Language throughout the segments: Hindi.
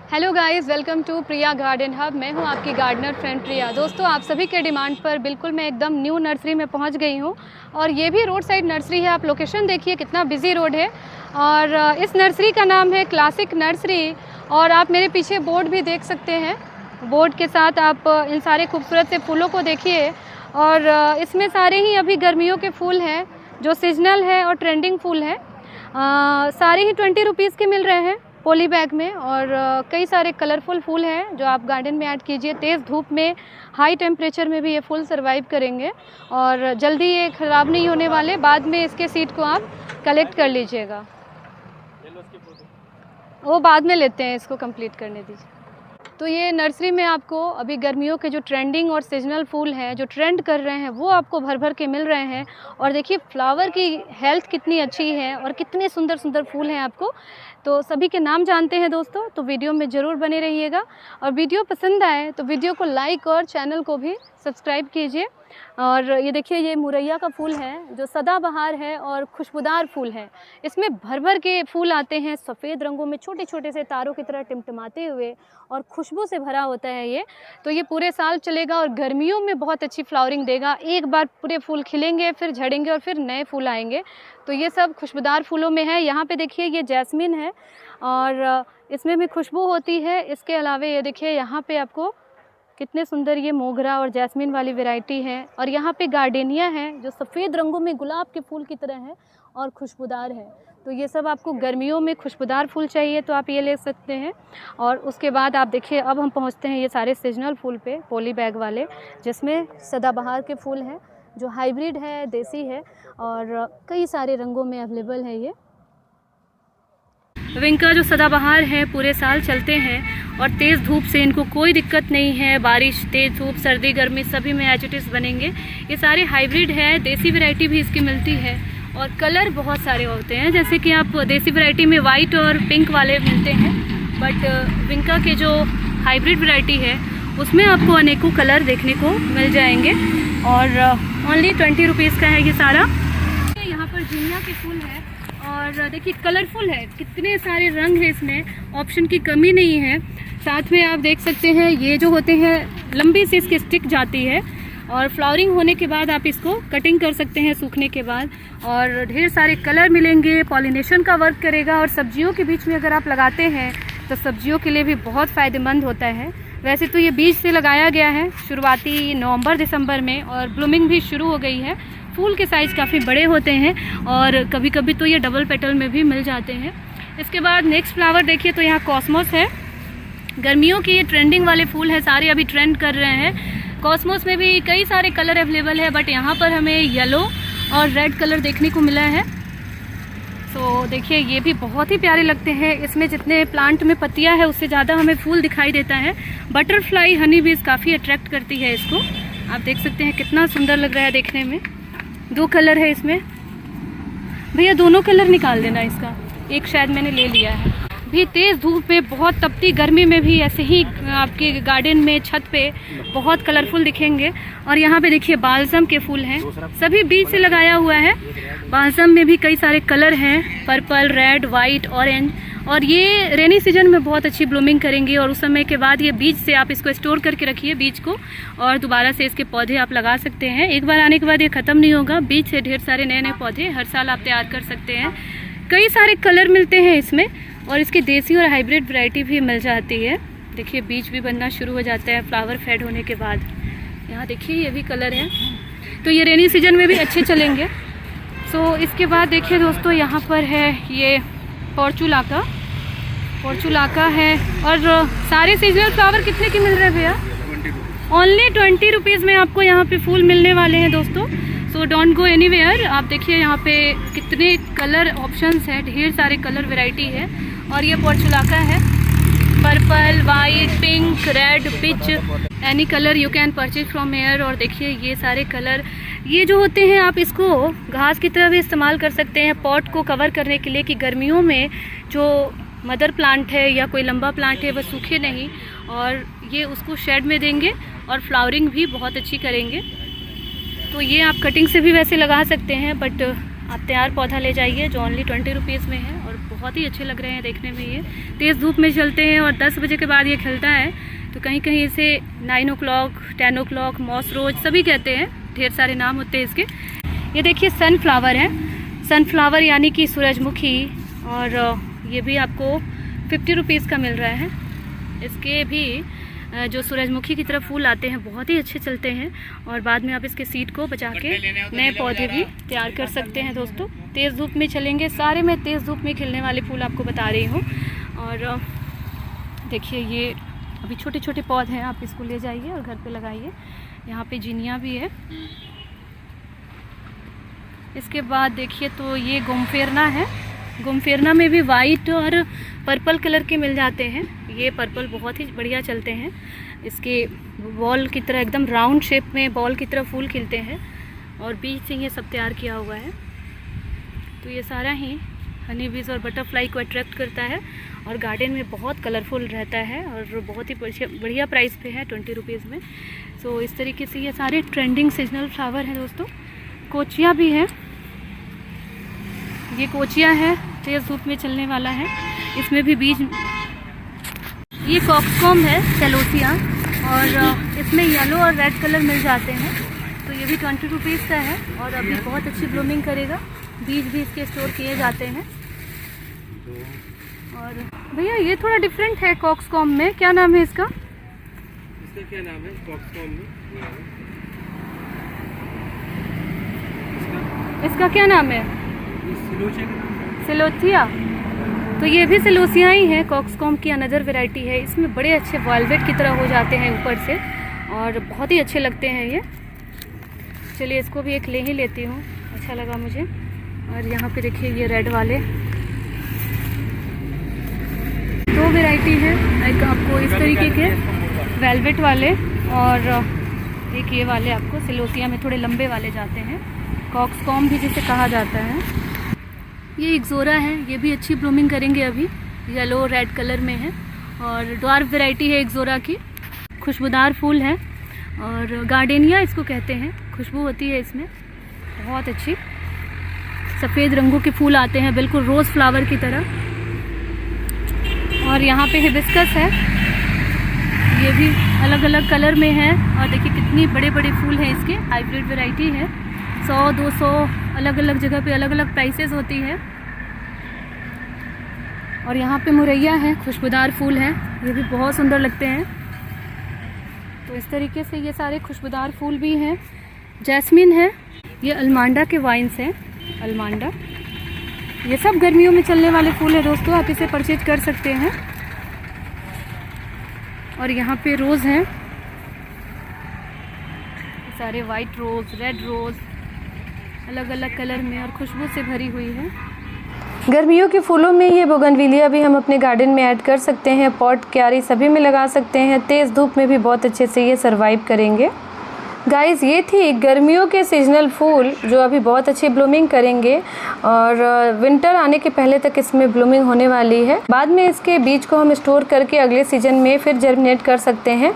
Hello guys, welcome to Priya garden hub. मैं हूं आपकी गार्डनर फ्रेंड प्रिया। दोस्तों, आप सभी के डिमांड पर बिल्कुल मैं एकदम न्यू नर्सरी में पहुंच गई हूं और ये भी रोड साइड नर्सरी है। आप लोकेशन देखिए, कितना बिजी रोड है। और इस नर्सरी का नाम है क्लासिक नर्सरी। और आप मेरे पीछे बोर्ड भी देख सकते हैं। बोर्ड के साथ आप इन सारे खूबसूरत से फूलों को देखिए। और इसमें सारे ही अभी गर्मियों के फूल हैं जो सीजनल है और ट्रेंडिंग फूल है। सारे ही 20 रुपीज़ के मिल रहे हैं पॉली बैग में। और कई सारे कलरफुल फूल हैं जो आप गार्डन में ऐड कीजिए। तेज़ धूप में, हाई टेम्परेचर में भी ये फूल सरवाइव करेंगे और जल्दी ये ख़राब नहीं होने वाले। बाद में इसके सीड को आप कलेक्ट कर लीजिएगा। वो बाद में लेते हैं, इसको कंप्लीट करने दीजिए। तो ये नर्सरी में आपको अभी गर्मियों के जो ट्रेंडिंग और सीजनल फूल हैं, जो ट्रेंड कर रहे हैं, वो आपको भर भर के मिल रहे हैं। और देखिए फ्लावर की हेल्थ कितनी अच्छी है और कितने सुंदर सुंदर फूल हैं आपको। तो सभी के नाम जानते हैं दोस्तों, तो वीडियो में ज़रूर बने रहिएगा। और वीडियो पसंद आए तो वीडियो को लाइक और चैनल को भी सब्सक्राइब कीजिए। और ये देखिए, ये मुरैया का फूल है जो सदाबहार है और खुशबूदार फूल है। इसमें भर भर के फूल आते हैं सफ़ेद रंगों में, छोटे छोटे से तारों की तरह टिमटिमाते हुए, और खुशबू से भरा होता है ये। तो ये पूरे साल चलेगा और गर्मियों में बहुत अच्छी फ्लावरिंग देगा। एक बार पूरे फूल खिलेंगे, फिर झड़ेंगे और फिर नए फूल आएंगे। तो ये सब खुशबूदार फूलों में है। यहाँ पे देखिए, ये जैस्मिन है और इसमें भी खुशबू होती है। इसके अलावा ये देखिए, यहाँ पे आपको कितने सुंदर ये मोगरा और जैस्मिन वाली वैरायटी है। और यहाँ पे गार्डेनिया है जो सफ़ेद रंगों में गुलाब के फूल की तरह है और खुशबूदार है। तो ये सब आपको गर्मियों में खुशबूदार फूल चाहिए तो आप ये ले सकते हैं। और उसके बाद आप देखिए, अब हम पहुँचते हैं ये सारे सीजनल फूल पे, पॉली बैग वाले, जिसमें सदाबहार के फूल हैं जो हाइब्रिड है, देसी है और कई सारे रंगों में अवेलेबल है। ये विंका जो सदाबहार है पूरे साल चलते हैं और तेज़ धूप से इनको कोई दिक्कत नहीं है। बारिश, तेज़ धूप, सर्दी, गर्मी सभी में एज इट इज़ बनेंगे। ये सारे हाइब्रिड है, देसी वैरायटी भी इसकी मिलती है और कलर बहुत सारे होते हैं। जैसे कि आप देसी वैरायटी में वाइट और पिंक वाले मिलते हैं, बट विंका के जो हाइब्रिड वैरायटी है उसमें आपको अनेकों कलर देखने को मिल जाएंगे। और ओनली 20 रुपीज़ का है ये सारा। यहाँ पर जिनिया के फूल है और देखिए कलरफुल है, कितने सारे रंग हैं इसमें, ऑप्शन की कमी नहीं है। साथ में आप देख सकते हैं ये जो होते हैं, लंबी सी इसकी स्टिक जाती है और फ्लावरिंग होने के बाद आप इसको कटिंग कर सकते हैं सूखने के बाद। और ढेर सारे कलर मिलेंगे, पॉलिनेशन का वर्क करेगा। और सब्जियों के बीच में अगर आप लगाते हैं तो सब्जियों के लिए भी बहुत फ़ायदेमंद होता है। वैसे तो ये बीज से लगाया गया है शुरुआती नवंबर दिसंबर में और ब्लूमिंग भी शुरू हो गई है। फूल के साइज़ काफ़ी बड़े होते हैं और कभी कभी तो ये डबल पेटल में भी मिल जाते हैं। इसके बाद नेक्स्ट फ्लावर देखिए, तो यहाँ कॉस्मोस है। गर्मियों के ये ट्रेंडिंग वाले फूल है, सारे अभी ट्रेंड कर रहे हैं। कॉस्मोस में भी कई सारे कलर अवेलेबल है, बट यहाँ पर हमें येलो और रेड कलर देखने को मिला है। तो देखिए, ये भी बहुत ही प्यारे लगते हैं। इसमें जितने प्लांट में पत्तियां है उससे ज़्यादा हमें फूल दिखाई देता है। बटरफ्लाई हनी बीज काफ़ी अट्रैक्ट करती है इसको। आप देख सकते हैं कितना सुंदर लग रहा है देखने में। 2 कलर है इसमें। भैया दोनों कलर निकाल देना इसका, एक शायद मैंने ले लिया है। भी तेज़ धूप में, बहुत तपती गर्मी में भी ऐसे ही आपके गार्डन में छत पे बहुत कलरफुल दिखेंगे। और यहाँ पे देखिए बाल्सम के फूल हैं, सभी बीज से लगाया हुआ है। बाल्सम में भी कई सारे कलर हैं, पर्पल, रेड, वाइट, ऑरेंज। और ये रेनी सीजन में बहुत अच्छी ब्लूमिंग करेंगी और उस समय के बाद ये बीज से आप इसको स्टोर करके रखिए बीज को, और दोबारा से इसके पौधे आप लगा सकते हैं। एक बार आने के बाद ये ख़त्म नहीं होगा। बीज से ढेर सारे नए नए पौधे हर साल आप तैयार कर सकते हैं। कई सारे कलर मिलते हैं इसमें और इसकी देसी और हाइब्रिड वैरायटी भी मिल जाती है। देखिए बीज भी बनना शुरू हो जाता है फ्लावर फेड होने के बाद। यहाँ देखिए ये भी कलर है, तो ये रेनी सीजन में भी अच्छे चलेंगे। सो इसके बाद देखिए दोस्तों, यहाँ पर है ये पोर्चुलाका है। और सारे सीजनल फ्लावर कितने के मिल रहे हैं भैया? ओनली 20 रुपीज़ में आपको यहाँ पे फूल मिलने वाले हैं दोस्तों। So don't go anywhere. आप देखिए यहाँ पे कितने कलर ऑप्शंस हैं, ढेर सारे कलर वैरायटी है। और ये पोर्चुलाका है, purple, white, pink, red, pitch, any colour you can purchase from here. और देखिए ये सारे कलर, ये जो होते हैं आप इसको घास की तरह भी इस्तेमाल कर सकते हैं पॉट को कवर करने के लिए, कि गर्मियों में जो मदर प्लांट है या कोई लंबा प्लांट है वह सूखे नहीं, और ये उसको शेड में देंगे और फ्लावरिंग भी बहुत अच्छी करेंगे। तो ये आप कटिंग से भी वैसे लगा सकते हैं, बट आप तैयार पौधा ले जाइए जो ओनली 20 रुपीज़ में है और बहुत ही अच्छे लग रहे हैं देखने में। ये तेज़ धूप में चलते हैं और 10 बजे के बाद ये खिलता है। तो कहीं कहीं इसे 9 o'clock, 10 o'clock, मॉस रोज सभी कहते हैं, ढेर सारे नाम होते हैं इसके। ये देखिए सनफ्लावर है, सनफ्लावर यानी कि सूरजमुखी, और ये भी आपको 50 रुपीज़ का मिल रहा है। इसके भी जो सूरजमुखी की तरफ फूल आते हैं बहुत ही अच्छे चलते हैं, और बाद में आप इसके सीड को बचा के नए पौधे भी तैयार कर सकते हैं। दोस्तों तेज़ धूप में चलेंगे, सारे मैं तेज़ धूप में खिलने वाले फूल आपको बता रही हूँ। और देखिए ये अभी छोटे छोटे पौधे हैं, आप इसको ले जाइए और घर पे लगाइए। यहाँ पे जिनिया भी है। इसके बाद देखिए तो ये गुमफेरना है। गुमफेरना में भी वाइट और पर्पल कलर के मिल जाते हैं। ये पर्पल बहुत ही बढ़िया चलते हैं। इसके बॉल की तरह एकदम राउंड शेप में बॉल की तरह फूल खिलते हैं, और बीज से ये सब तैयार किया हुआ है। तो ये सारा ही हनी बीज और बटरफ्लाई को अट्रैक्ट करता है, और गार्डन में बहुत कलरफुल रहता है, और बहुत ही बढ़िया प्राइस पे है, 20 रुपीज़ में। सो इस तरीके से ये सारे ट्रेंडिंग सीजनल फ्लावर हैं दोस्तों। कोचिया भी है, ये कोचिया है, तेज़ धूप में चलने वाला है। इसमें भी बीज, ये कॉक्सकॉम है, सेलोसिया, और इसमें येलो और रेड कलर मिल जाते हैं। तो ये भी 20 रुपीज़ का है, और अभी बहुत अच्छी ब्लूमिंग करेगा। बीज भी इसके स्टोर किए जाते हैं। और भैया ये थोड़ा डिफरेंट है कॉक्सकॉम में, क्या नाम है इसका? इसका क्या नाम है कॉक्सकॉम में? इसका क्या नाम है? सिलोथिया। तो ये भी सिलोसिया ही है, कॉक्सकॉम की अनदर वैरायटी है। इसमें बड़े अच्छे वॉल्वेट की तरह हो जाते हैं ऊपर से, और बहुत ही अच्छे लगते हैं ये। चलिए इसको भी एक ले ही लेती हूँ, अच्छा लगा मुझे। और यहाँ पे देखिए ये रेड वाले, 2 वैरायटी है, एक आपको इस तरीके के वेलवेट वाले, और एक ये वाले आपको सिलोसिया में थोड़े लंबे वाले जाते हैं, कॉक्सकॉम भी जिसे कहा जाता है। ये इक्सोरा है, ये भी अच्छी ब्लूमिंग करेंगे अभी, येलो रेड कलर में है, और ड्वार्फ वैरायटी है इक्सोरा की। खुशबूदार फूल है, और गार्डेनिया इसको कहते हैं, खुशबू होती है इसमें बहुत अच्छी। सफ़ेद रंगों के फूल आते हैं, बिल्कुल रोज़ फ्लावर की तरह। और यहाँ पे हिबिस्कस है, ये भी अलग अलग कलर में है, और देखिए कितनी बड़े बड़े फूल हैं इसके। हाइब्रिड वैरायटी है, 100-200 अलग अलग जगह पे अलग अलग प्राइसेस होती है। और यहाँ पे मुरैया है, खुशबूदार फूल है, ये भी बहुत सुंदर लगते हैं। तो इस तरीके से ये सारे खुशबूदार फूल भी हैं। जैस्मिन है, ये अलमांडा के वाइन्स हैं, अलमांडा। ये सब गर्मियों में चलने वाले फूल है दोस्तों, आप इसे परचेज कर सकते हैं। और यहाँ पे रोज़ हैं, सारे वाइट रोज़, रेड रोज़, अलग अलग कलर में और खुशबू से भरी हुई है। गर्मियों के फूलों में ये बोगनविलिया भी हम अपने गार्डन में ऐड कर सकते हैं, पॉट, क्यारी सभी में लगा सकते हैं। तेज़ धूप में भी बहुत अच्छे से ये सर्वाइव करेंगे। गाइस ये थी गर्मियों के सीजनल फूल जो अभी बहुत अच्छी ब्लूमिंग करेंगे, और विंटर आने के पहले तक इसमें ब्लूमिंग होने वाली है। बाद में इसके बीज को हम स्टोर करके अगले सीजन में फिर जर्मिनेट कर सकते हैं।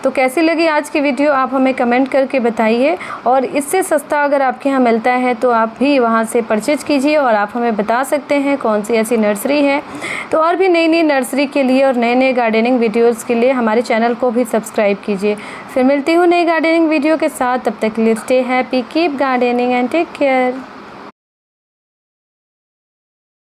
तो कैसी लगी आज की वीडियो आप हमें कमेंट करके बताइए, और इससे सस्ता अगर आपके यहाँ मिलता है तो आप भी वहाँ से परचेज कीजिए, और आप हमें बता सकते हैं कौन सी ऐसी नर्सरी है। तो और भी नई नई नर्सरी के लिए और नए नए गार्डनिंग वीडियोज़ के लिए हमारे चैनल को भी सब्सक्राइब कीजिए। फिर मिलती हूँ नई गार्डनिंग वीडियो के साथ, तब तक के लिए stay happy, keep gardening and take care.